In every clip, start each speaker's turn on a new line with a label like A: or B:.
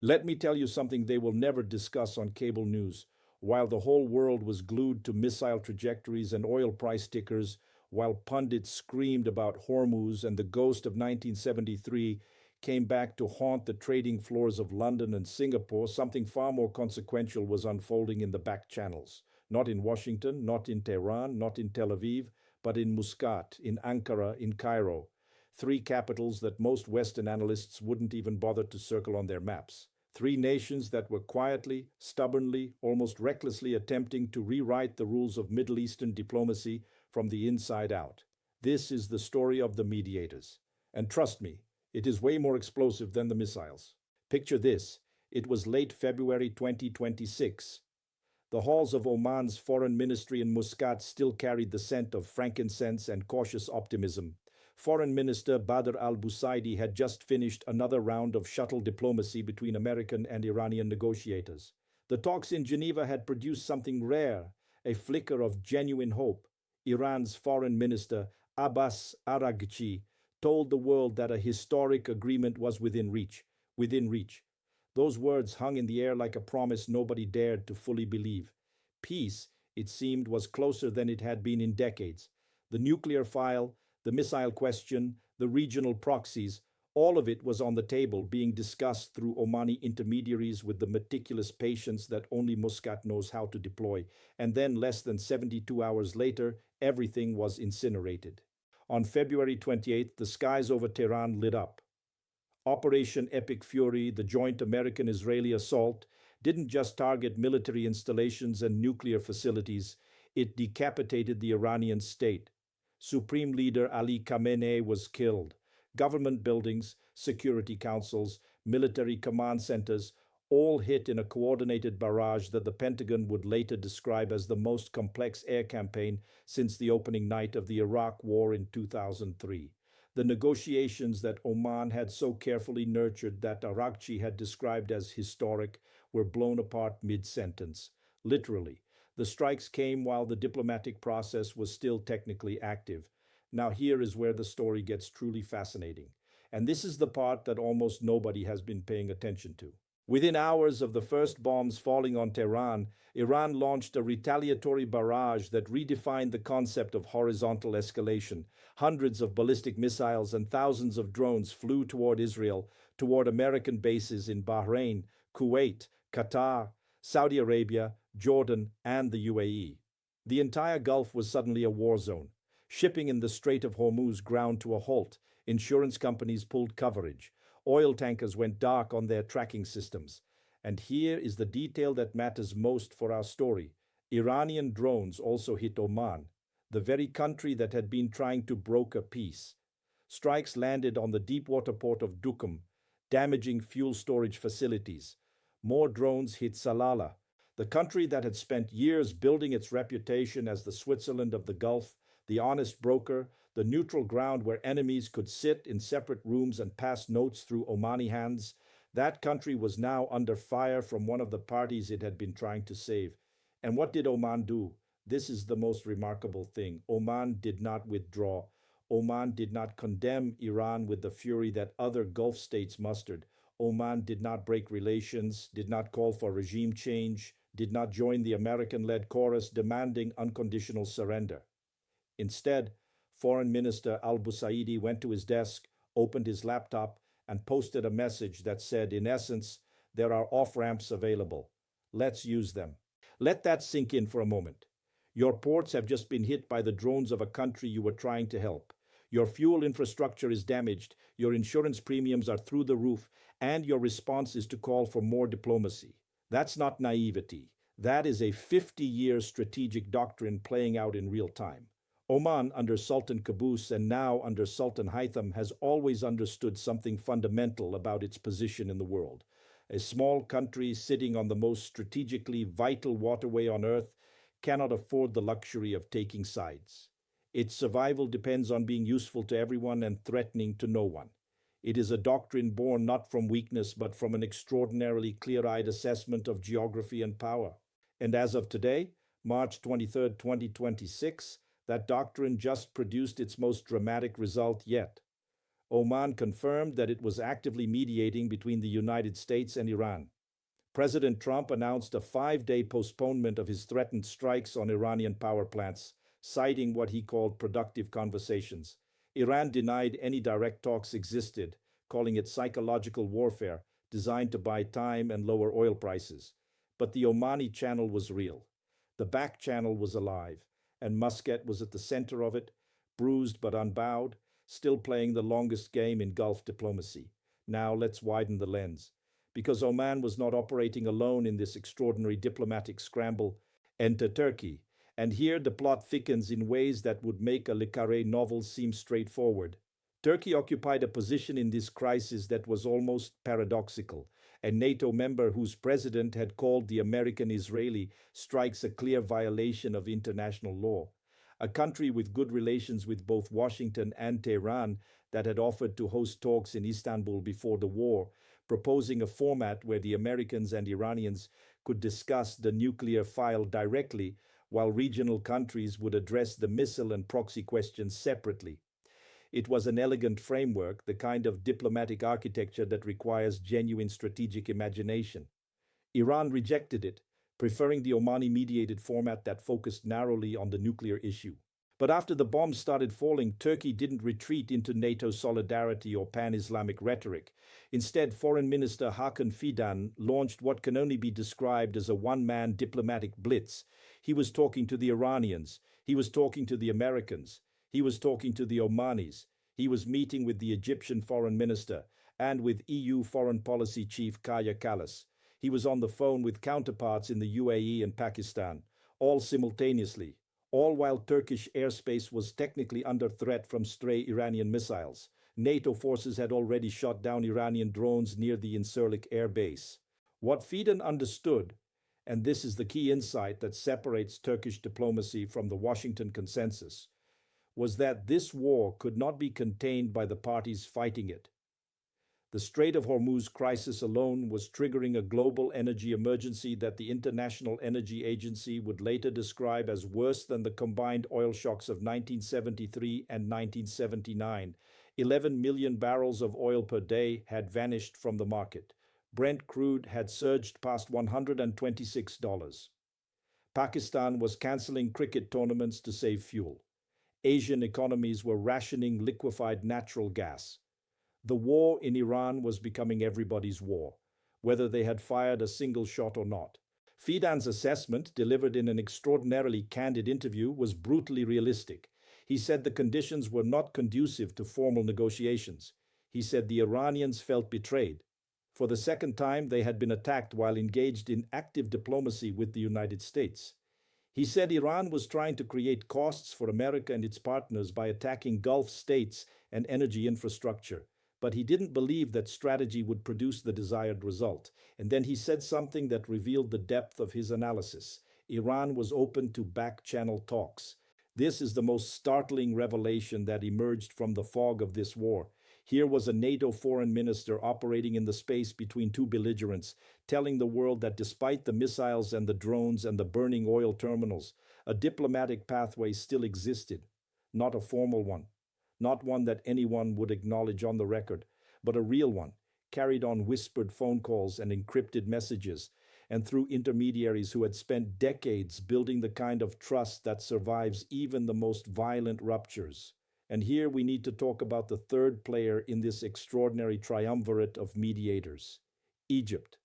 A: Let me tell you something they will never discuss on cable news. While the whole world was glued to missile trajectories and oil price tickers, while pundits screamed about Hormuz and the ghost of 1973 came back to haunt the trading floors of London and Singapore, something far more consequential was unfolding in the back channels. Not in Washington, not in Tehran, not in Tel Aviv, but in Muscat, in Ankara, in Cairo, three capitals that most Western analysts wouldn't even bother to circle on their maps. Three nations that were quietly, stubbornly, almost recklessly attempting to rewrite the rules of Middle Eastern diplomacy from the inside out. This is the story of the mediators. And trust me, it is way more explosive than the missiles. Picture this: it was late February 2026. The halls of Oman's foreign ministry in Muscat still carried the scent of frankincense and cautious optimism. Foreign Minister Badr al-Busaidi had just finished another round of shuttle diplomacy between American and Iranian negotiators. The talks in Geneva had produced something rare, a flicker of genuine hope. Iran's Foreign Minister Abbas Araghchi told the world that a historic agreement was within reach. Within reach. Those words hung in the air like a promise nobody dared to fully believe. Peace, it seemed, was closer than it had been in decades. The nuclear file, the missile question, the regional proxies, all of it was on the table, being discussed through Omani intermediaries with the meticulous patience that only Muscat knows how to deploy. And then, less than 72 hours later, everything was incinerated. On February 28th, the skies over Tehran lit up. Operation Epic Fury, the joint American Israeli assault, didn't just target military installations and nuclear facilities, it decapitated the Iranian state. Supreme Leader Ali Khamenei was killed. Government buildings, security councils, military command centers, all hit in a coordinated barrage that the Pentagon would later describe as the most complex air campaign since the opening night of the Iraq War in 2003. The negotiations that Oman had so carefully nurtured that Araghchi had described as historic were blown apart mid-sentence. Literally, the strikes came while the diplomatic process was still technically active. Now here is where the story gets truly fascinating. And this is the part that almost nobody has been paying attention to. Within hours of the first bombs falling on Tehran, Iran launched a retaliatory barrage that redefined the concept of horizontal escalation. Hundreds of ballistic missiles and thousands of drones flew toward Israel, toward American bases in Bahrain, Kuwait, Qatar, Saudi Arabia, Jordan, and the UAE. The entire Gulf was suddenly a war zone. Shipping in the Strait of Hormuz ground to a halt. Insurance companies pulled coverage. Oil tankers went dark on their tracking systems. And here is the detail that matters most for our story. Iranian drones also hit Oman, the very country that had been trying to broker peace. Strikes landed on the deepwater port of Duqm, damaging fuel storage facilities. More drones hit Salalah, the country that had spent years building its reputation as the Switzerland of the Gulf, the honest broker, the neutral ground where enemies could sit in separate rooms and pass notes through Omani hands. That country was now under fire from one of the parties it had been trying to save. And what did Oman do? This is the most remarkable thing. Oman did not withdraw. Oman did not condemn Iran with the fury that other Gulf states mustered. Oman did not break relations, did not call for regime change, did not join the American-led chorus demanding unconditional surrender. Instead, Foreign Minister al-Busaidi went to his desk, opened his laptop, and posted a message that said, in essence, there are off-ramps available. Let's use them. Let that sink in for a moment. Your ports have just been hit by the drones of a country you were trying to help. Your fuel infrastructure is damaged, your insurance premiums are through the roof, and your response is to call for more diplomacy. That's not naivety. That is a 50-year strategic doctrine playing out in real time. Oman, under Sultan Qaboos and now under Sultan Haitham, has always understood something fundamental about its position in the world. A small country sitting on the most strategically vital waterway on Earth cannot afford the luxury of taking sides. Its survival depends on being useful to everyone and threatening to no one. It is a doctrine born not from weakness but from an extraordinarily clear-eyed assessment of geography and power. And as of today, March 23, 2026, that doctrine just produced its most dramatic result yet. Oman confirmed that it was actively mediating between the United States and Iran. President Trump announced a 5-day postponement of his threatened strikes on Iranian power plants, citing what he called productive conversations. Iran denied any direct talks existed, calling it psychological warfare designed to buy time and lower oil prices. But the Omani channel was real. The back channel was alive, and Muscat was at the center of it, bruised but unbowed, still playing the longest game in Gulf diplomacy. Now let's widen the lens. Because Oman was not operating alone in this extraordinary diplomatic scramble, enter Turkey. And here the plot thickens in ways that would make a Le Carré novel seem straightforward. Turkey occupied a position in this crisis that was almost paradoxical. A NATO member whose president had called the American-Israeli strikes a clear violation of international law. A country with good relations with both Washington and Tehran that had offered to host talks in Istanbul before the war, proposing a format where the Americans and Iranians could discuss the nuclear file directly, while regional countries would address the missile and proxy questions separately. It was an elegant framework, the kind of diplomatic architecture that requires genuine strategic imagination. Iran rejected it, preferring the Omani-mediated format that focused narrowly on the nuclear issue. But after the bombs started falling, Turkey didn't retreat into NATO solidarity or pan-Islamic rhetoric. Instead, Foreign Minister Hakan Fidan launched what can only be described as a one-man diplomatic blitz. He was talking to the Iranians. He was talking to the Americans. He was talking to the Omanis. He was meeting with the Egyptian foreign minister and with EU foreign policy chief Kaja Kallas. He was on the phone with counterparts in the UAE and Pakistan, all simultaneously, all while Turkish airspace was technically under threat from stray Iranian missiles. NATO forces had already shot down Iranian drones near the Incirlik air base. What Fidan understood, and this is the key insight that separates Turkish diplomacy from the Washington consensus, was that this war could not be contained by the parties fighting it. The Strait of Hormuz crisis alone was triggering a global energy emergency that the International Energy Agency would later describe as worse than the combined oil shocks of 1973 and 1979. 11 million barrels of oil per day had vanished from the market. Brent crude had surged past $126. Pakistan was canceling cricket tournaments to save fuel. Asian economies were rationing liquefied natural gas. The war in Iran was becoming everybody's war, whether they had fired a single shot or not. Fidan's assessment, delivered in an extraordinarily candid interview, was brutally realistic. He said the conditions were not conducive to formal negotiations. He said the Iranians felt betrayed. For the second time, they had been attacked while engaged in active diplomacy with the United States. He said Iran was trying to create costs for America and its partners by attacking Gulf states and energy infrastructure. But he didn't believe that strategy would produce the desired result. And then he said something that revealed the depth of his analysis. Iran was open to back-channel talks. This is the most startling revelation that emerged from the fog of this war. Here was a NATO foreign minister operating in the space between two belligerents, telling the world that despite the missiles and the drones and the burning oil terminals, a diplomatic pathway still existed. Not a formal one. Not one that anyone would acknowledge on the record, but a real one, carried on whispered phone calls and encrypted messages, and through intermediaries who had spent decades building the kind of trust that survives even the most violent ruptures. And here we need to talk about the third player in this extraordinary triumvirate of mediators, Egypt.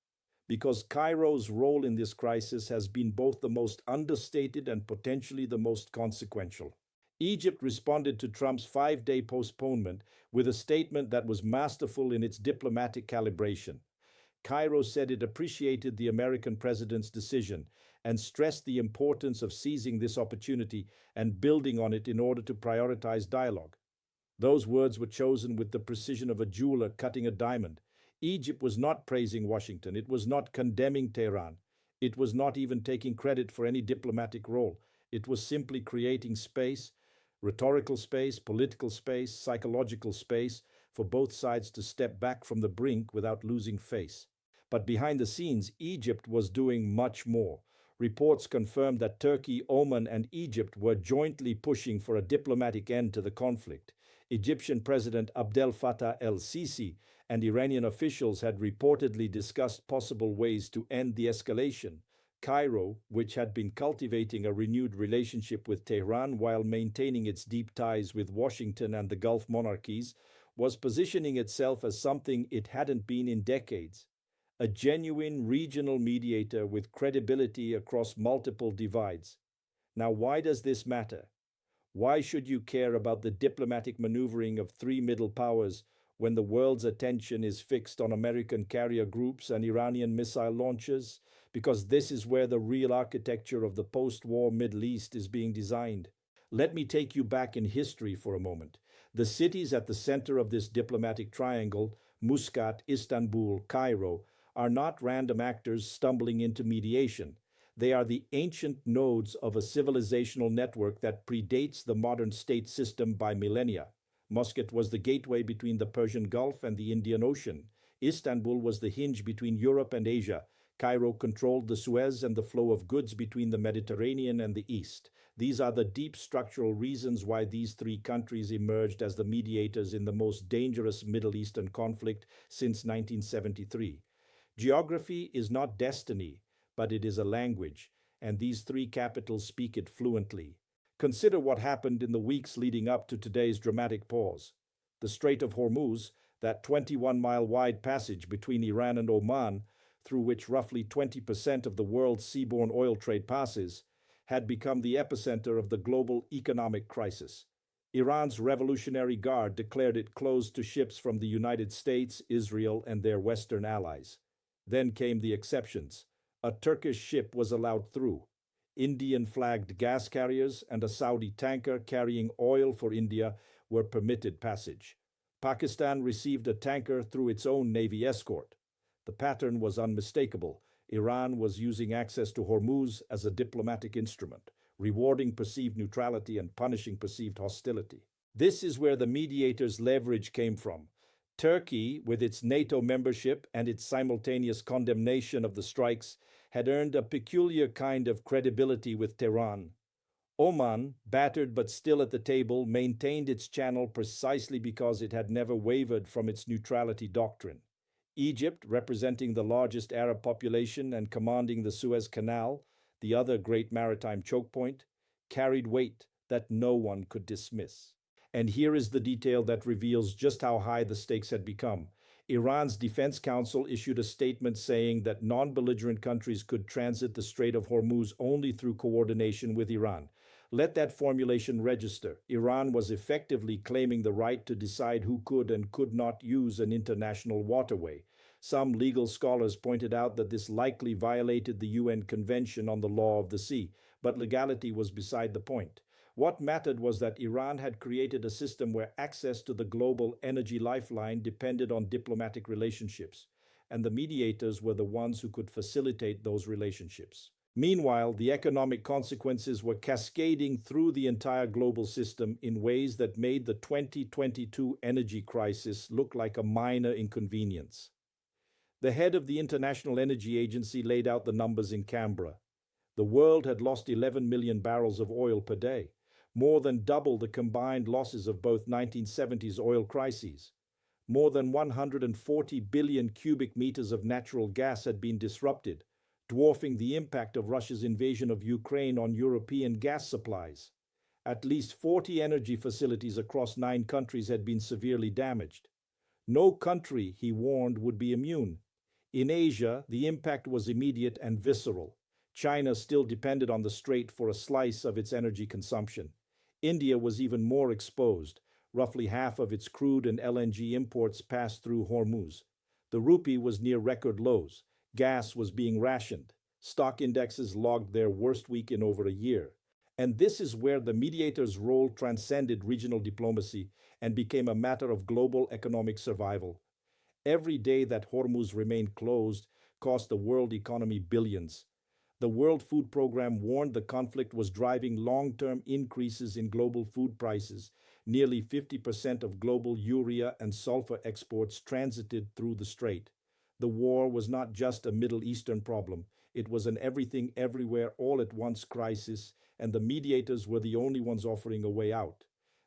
A: Because Cairo's role in this crisis has been both the most understated and potentially the most consequential. Egypt responded to Trump's 5-day postponement with a statement that was masterful in its diplomatic calibration. Cairo said it appreciated the American president's decision and stressed the importance of seizing this opportunity and building on it in order to prioritize dialogue. Those words were chosen with the precision of a jeweler cutting a diamond. Egypt was not praising Washington. It was not condemning Tehran. It was not even taking credit for any diplomatic role. It was simply creating space, rhetorical space, political space, psychological space, for both sides to step back from the brink without losing face. But behind the scenes, Egypt was doing much more. Reports confirmed that Turkey, Oman, and Egypt were jointly pushing for a diplomatic end to the conflict. Egyptian President Abdel Fattah el-Sisi and Iranian officials had reportedly discussed possible ways to end the escalation. Cairo, which had been cultivating a renewed relationship with Tehran while maintaining its deep ties with Washington and the Gulf monarchies, was positioning itself as something it hadn't been in decades: a genuine regional mediator with credibility across multiple divides. Now, why does this matter? Why should you care about the diplomatic maneuvering of three middle powers when the world's attention is fixed on American carrier groups and Iranian missile launches? Because this is where the real architecture of the post-war Middle East is being designed. Let me take you back in history for a moment. The cities at the center of this diplomatic triangle, Muscat, Istanbul, Cairo, are not random actors stumbling into mediation. They are the ancient nodes of a civilizational network that predates the modern state system by millennia. Muscat was the gateway between the Persian Gulf and the Indian Ocean. Istanbul was the hinge between Europe and Asia. Cairo controlled the Suez and the flow of goods between the Mediterranean and the East. These are the deep structural reasons why these three countries emerged as the mediators in the most dangerous Middle Eastern conflict since 1973. Geography is not destiny, but it is a language, and these three capitals speak it fluently. Consider what happened in the weeks leading up to today's dramatic pause. The Strait of Hormuz, that 21-mile wide passage between Iran and Oman, through which roughly 20% of the world's seaborne oil trade passes, had become the epicenter of the global economic crisis. Iran's Revolutionary Guard declared it closed to ships from the United States, Israel, and their Western allies. Then came the exceptions. A Turkish ship was allowed through. Indian-flagged gas carriers and a Saudi tanker carrying oil for India were permitted passage. Pakistan received a tanker through its own Navy escort. The pattern was unmistakable. Iran was using access to Hormuz as a diplomatic instrument, rewarding perceived neutrality and punishing perceived hostility. This is where the mediators' leverage came from. Turkey, with its NATO membership and its simultaneous condemnation of the strikes, had earned a peculiar kind of credibility with Tehran. Oman, battered but still at the table, maintained its channel precisely because it had never wavered from its neutrality doctrine. Egypt, representing the largest Arab population and commanding the Suez Canal, the other great maritime choke point, carried weight that no one could dismiss. And here is the detail that reveals just how high the stakes had become. Iran's Defense Council issued a statement saying that non-belligerent countries could transit the Strait of Hormuz only through coordination with Iran. Let that formulation register. Iran was effectively claiming the right to decide who could and could not use an international waterway. Some legal scholars pointed out that this likely violated the UN Convention on the Law of the Sea, but legality was beside the point. What mattered was that Iran had created a system where access to the global energy lifeline depended on diplomatic relationships, and the mediators were the ones who could facilitate those relationships. Meanwhile, the economic consequences were cascading through the entire global system in ways that made the 2022 energy crisis look like a minor inconvenience. The head of the International Energy Agency laid out the numbers in Canberra. The world had lost 11 million barrels of oil per day, more than double the combined losses of both 1970s oil crises. More than 140 billion cubic meters of natural gas had been disrupted, dwarfing the impact of Russia's invasion of Ukraine on European gas supplies. At least 40 energy facilities across 9 countries had been severely damaged. No country, he warned, would be immune. In Asia, the impact was immediate and visceral. China still depended on the strait for a slice of its energy consumption. India was even more exposed. Roughly half of its crude and LNG imports passed through Hormuz. The rupee was near record lows. Gas was being rationed. Stock indexes logged their worst week in over a year. And this is where the mediator's role transcended regional diplomacy and became a matter of global economic survival. Every day that Hormuz remained closed cost the world economy billions. The World Food Programme warned the conflict was driving long-term increases in global food prices. Nearly 50% of global urea and sulfur exports transited through the strait. The war was not just a Middle Eastern problem. It was an everything, everywhere, all at once crisis, and the mediators were the only ones offering a way out.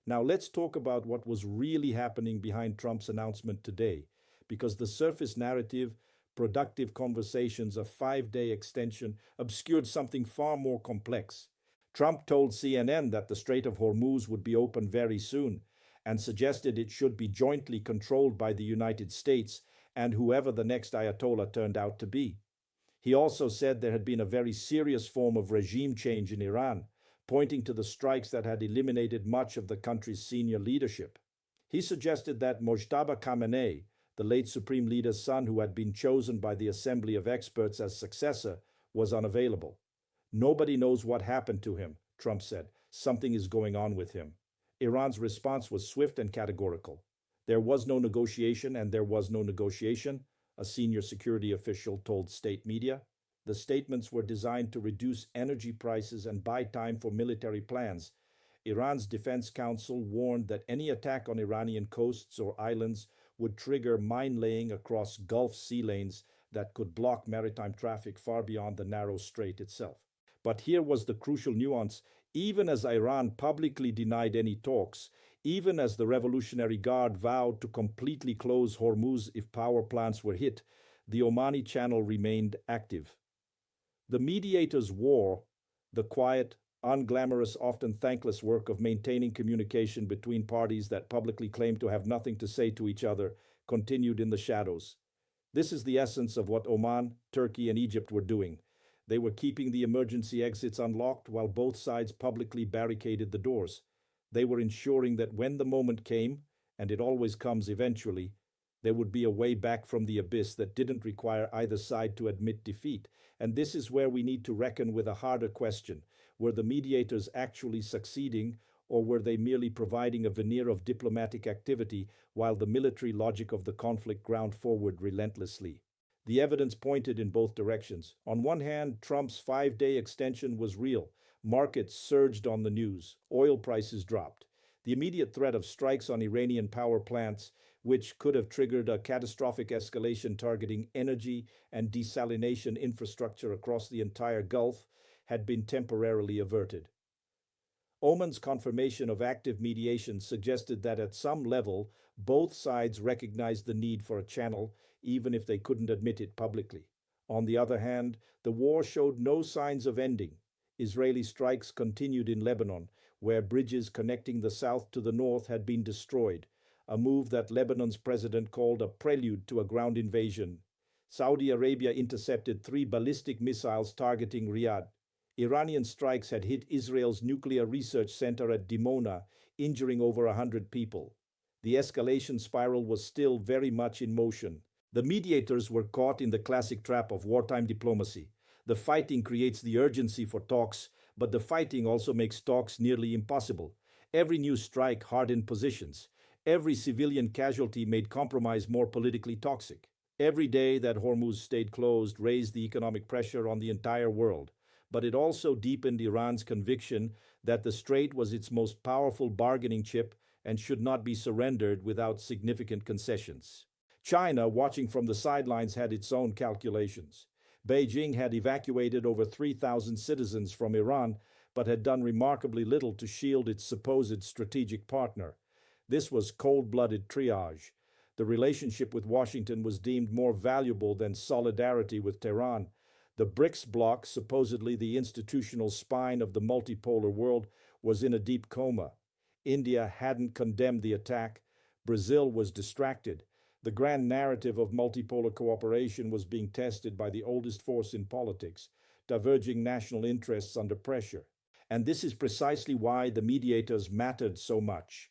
A: Now let's talk about what was really happening behind Trump's announcement today, because the surface narrative, productive conversations, a 5 day extension, obscured something far more complex. Trump told CNN that the Strait of Hormuz would be open very soon and suggested it should be jointly controlled by the United States and whoever the next Ayatollah turned out to be. He also said there had been a very serious form of regime change in Iran, pointing to the strikes that had eliminated much of the country's senior leadership. He suggested that Mojtaba Khamenei, the late supreme leader's son who had been chosen by the Assembly of Experts as successor, was unavailable. Nobody knows what happened to him, Trump said. Something is going on with him. Iran's response was swift and categorical. There was no negotiation, and there was no negotiation, a senior security official told state media. The statements were designed to reduce energy prices and buy time for military plans. Iran's Defense Council warned that any attack on Iranian coasts or islands would trigger mine laying across Gulf sea lanes that could block maritime traffic far beyond the narrow strait itself. But here was the crucial nuance. Even as Iran publicly denied any talks, even as the Revolutionary Guard vowed to completely close Hormuz if power plants were hit, the Omani Channel remained active. The Mediators' war, the quiet, unglamorous, often thankless work of maintaining communication between parties that publicly claimed to have nothing to say to each other, continued in the shadows. This is the essence of what Oman, Turkey, and Egypt were doing. They were keeping the emergency exits unlocked while both sides publicly barricaded the doors. They were ensuring that when the moment came, and it always comes eventually, there would be a way back from the abyss that didn't require either side to admit defeat. And this is where we need to reckon with a harder question. Were the mediators actually succeeding, or were they merely providing a veneer of diplomatic activity while the military logic of the conflict ground forward relentlessly? The evidence pointed in both directions. On one hand, Trump's 5 day extension was real. Markets surged on the news. Oil prices dropped. The immediate threat of strikes on Iranian power plants, which could have triggered a catastrophic escalation targeting energy and desalination infrastructure across the entire Gulf, had been temporarily averted. Oman's confirmation of active mediation suggested that at some level, both sides recognized the need for a channel, even if they couldn't admit it publicly. On the other hand, the war showed no signs of ending. Israeli strikes continued in Lebanon, where bridges connecting the south to the north had been destroyed, a move that Lebanon's president called a prelude to a ground invasion. Saudi Arabia intercepted 3 ballistic missiles targeting Riyadh. Iranian strikes had hit Israel's nuclear research center at Dimona, injuring over 100 people. The escalation spiral was still very much in motion. The mediators were caught in the classic trap of wartime diplomacy. The fighting creates the urgency for talks, but the fighting also makes talks nearly impossible. Every new strike hardened positions. Every civilian casualty made compromise more politically toxic. Every day that Hormuz stayed closed raised the economic pressure on the entire world. But it also deepened Iran's conviction that the strait was its most powerful bargaining chip and should not be surrendered without significant concessions. China, watching from the sidelines, had its own calculations. Beijing had evacuated over 3,000 citizens from Iran, but had done remarkably little to shield its supposed strategic partner. This was cold-blooded triage. The relationship with Washington was deemed more valuable than solidarity with Tehran. The BRICS bloc, supposedly the institutional spine of the multipolar world, was in a deep coma. India hadn't condemned the attack. Brazil was distracted. The grand narrative of multipolar cooperation was being tested by the oldest force in politics, diverging national interests under pressure. And this is precisely why the mediators mattered so much.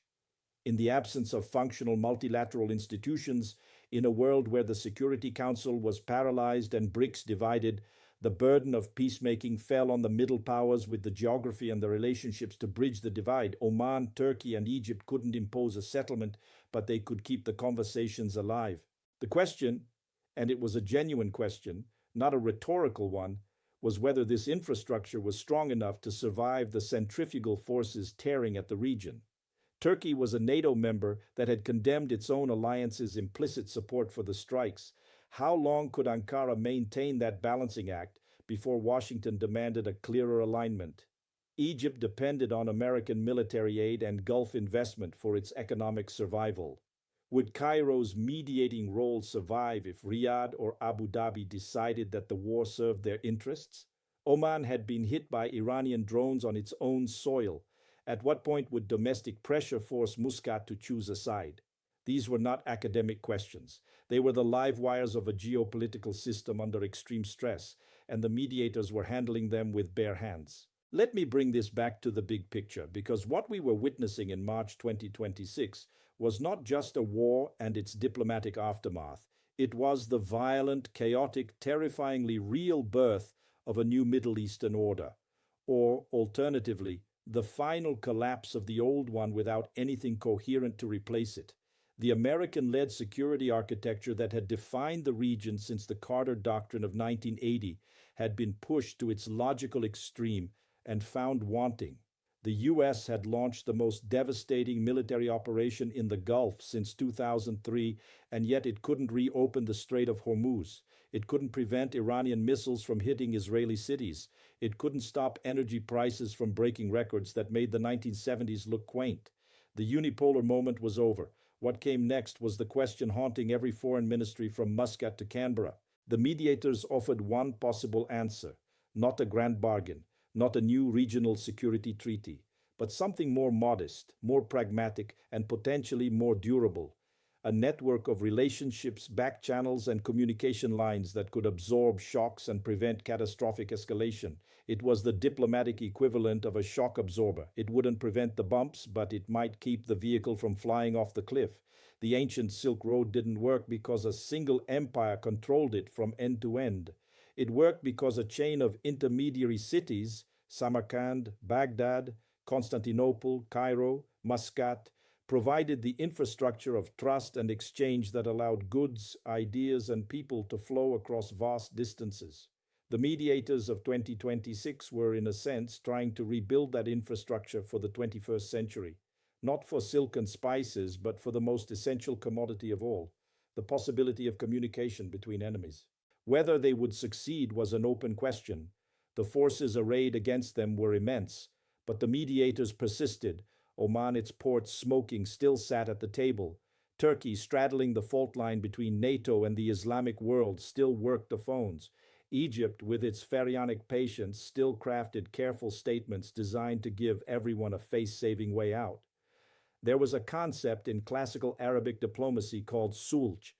A: In the absence of functional multilateral institutions, in a world where the Security Council was paralyzed and BRICS divided, the burden of peacemaking fell on the middle powers with the geography and the relationships to bridge the divide. Oman, Turkey, and Egypt couldn't impose a settlement, but they could keep the conversations alive. The question, and it was a genuine question, not a rhetorical one, was whether this infrastructure was strong enough to survive the centrifugal forces tearing at the region. Turkey was a NATO member that had condemned its own alliance's implicit support for the strikes. How long could Ankara maintain that balancing act before Washington demanded a clearer alignment? Egypt depended on American military aid and Gulf investment for its economic survival. Would Cairo's mediating role survive if Riyadh or Abu Dhabi decided that the war served their interests? Oman had been hit by Iranian drones on its own soil. At what point would domestic pressure force Muscat to choose a side? These were not academic questions. They were the live wires of a geopolitical system under extreme stress, and the mediators were handling them with bare hands. Let me bring this back to the big picture, because what we were witnessing in March 2026 was not just a war and its diplomatic aftermath. It was the violent, chaotic, terrifyingly real birth of a new Middle Eastern order, or, alternatively, the final collapse of the old one without anything coherent to replace it. The American-led security architecture that had defined the region since the Carter Doctrine of 1980 had been pushed to its logical extreme and found wanting. The U.S. had launched the most devastating military operation in the Gulf since 2003, and yet it couldn't reopen the Strait of Hormuz. It couldn't prevent Iranian missiles from hitting Israeli cities. It couldn't stop energy prices from breaking records that made the 1970s look quaint. The unipolar moment was over. What came next was the question haunting every foreign ministry from Muscat to Canberra. The mediators offered one possible answer: not a grand bargain, not a new regional security treaty, but something more modest, more pragmatic, and potentially more durable. A network of relationships, back channels, and communication lines that could absorb shocks and prevent catastrophic escalation. It was the diplomatic equivalent of a shock absorber. It wouldn't prevent the bumps, but it might keep the vehicle from flying off the cliff. The ancient Silk Road didn't work because a single empire controlled it from end to end. It worked because a chain of intermediary cities, Samarkand, Baghdad, Constantinople, Cairo, Muscat, provided the infrastructure of trust and exchange that allowed goods, ideas, and people to flow across vast distances. The mediators of 2026 were, in a sense, trying to rebuild that infrastructure for the 21st century, not for silk and spices, but for the most essential commodity of all, the possibility of communication between enemies. Whether they would succeed was an open question. The forces arrayed against them were immense, but the mediators persisted. Oman, its ports smoking, still sat at the table. Turkey, straddling the fault line between NATO and the Islamic world, still worked the phones. Egypt, with its pharaonic patience, still crafted careful statements designed to give everyone a face-saving way out. There was a concept in classical Arabic diplomacy called sulh,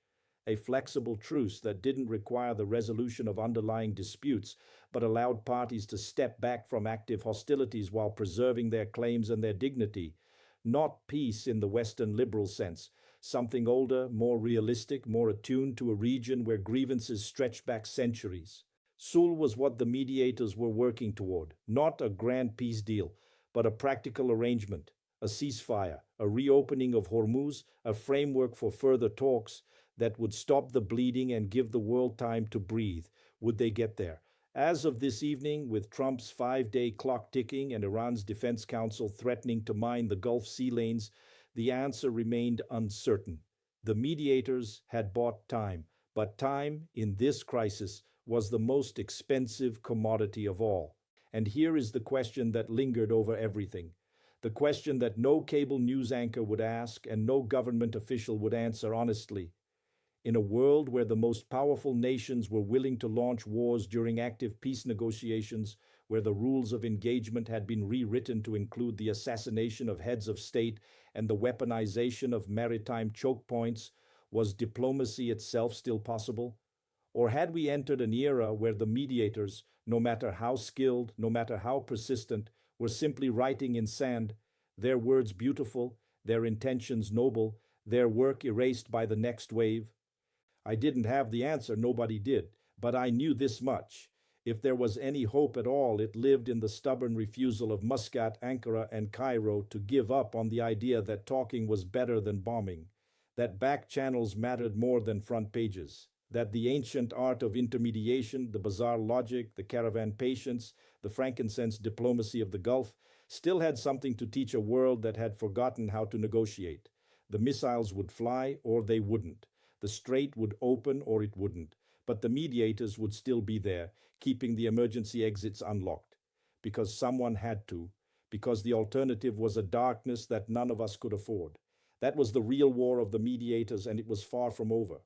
A: a flexible truce that didn't require the resolution of underlying disputes, but allowed parties to step back from active hostilities while preserving their claims and their dignity. Not peace in the Western liberal sense, something older, more realistic, more attuned to a region where grievances stretched back centuries. Sulh was what the mediators were working toward, not a grand peace deal, but a practical arrangement, a ceasefire, a reopening of Hormuz, a framework for further talks that would stop the bleeding and give the world time to breathe. Would they get there? As of this evening, with Trump's 5-day clock ticking and Iran's Defense Council threatening to mine the Gulf sea lanes, the answer remained uncertain. The mediators had bought time, but time, in this crisis, was the most expensive commodity of all. And here is the question that lingered over everything. The question that no cable news anchor would ask and no government official would answer honestly. In a world where the most powerful nations were willing to launch wars during active peace negotiations, where the rules of engagement had been rewritten to include the assassination of heads of state and the weaponization of maritime choke points, was diplomacy itself still possible? Or had we entered an era where the mediators, no matter how skilled, no matter how persistent, were simply writing in sand, their words beautiful, their intentions noble, their work erased by the next wave? I didn't have the answer, nobody did, but I knew this much. If there was any hope at all, it lived in the stubborn refusal of Muscat, Ankara, and Cairo to give up on the idea that talking was better than bombing, that back channels mattered more than front pages, that the ancient art of intermediation, the bazaar logic, the caravan patience, the frankincense diplomacy of the Gulf, still had something to teach a world that had forgotten how to negotiate. The missiles would fly or they wouldn't. The strait would open or it wouldn't, but the mediators would still be there, keeping the emergency exits unlocked. because someone had to, because the alternative was a darkness that none of us could afford. That was the real war of the mediators, and it was far from over.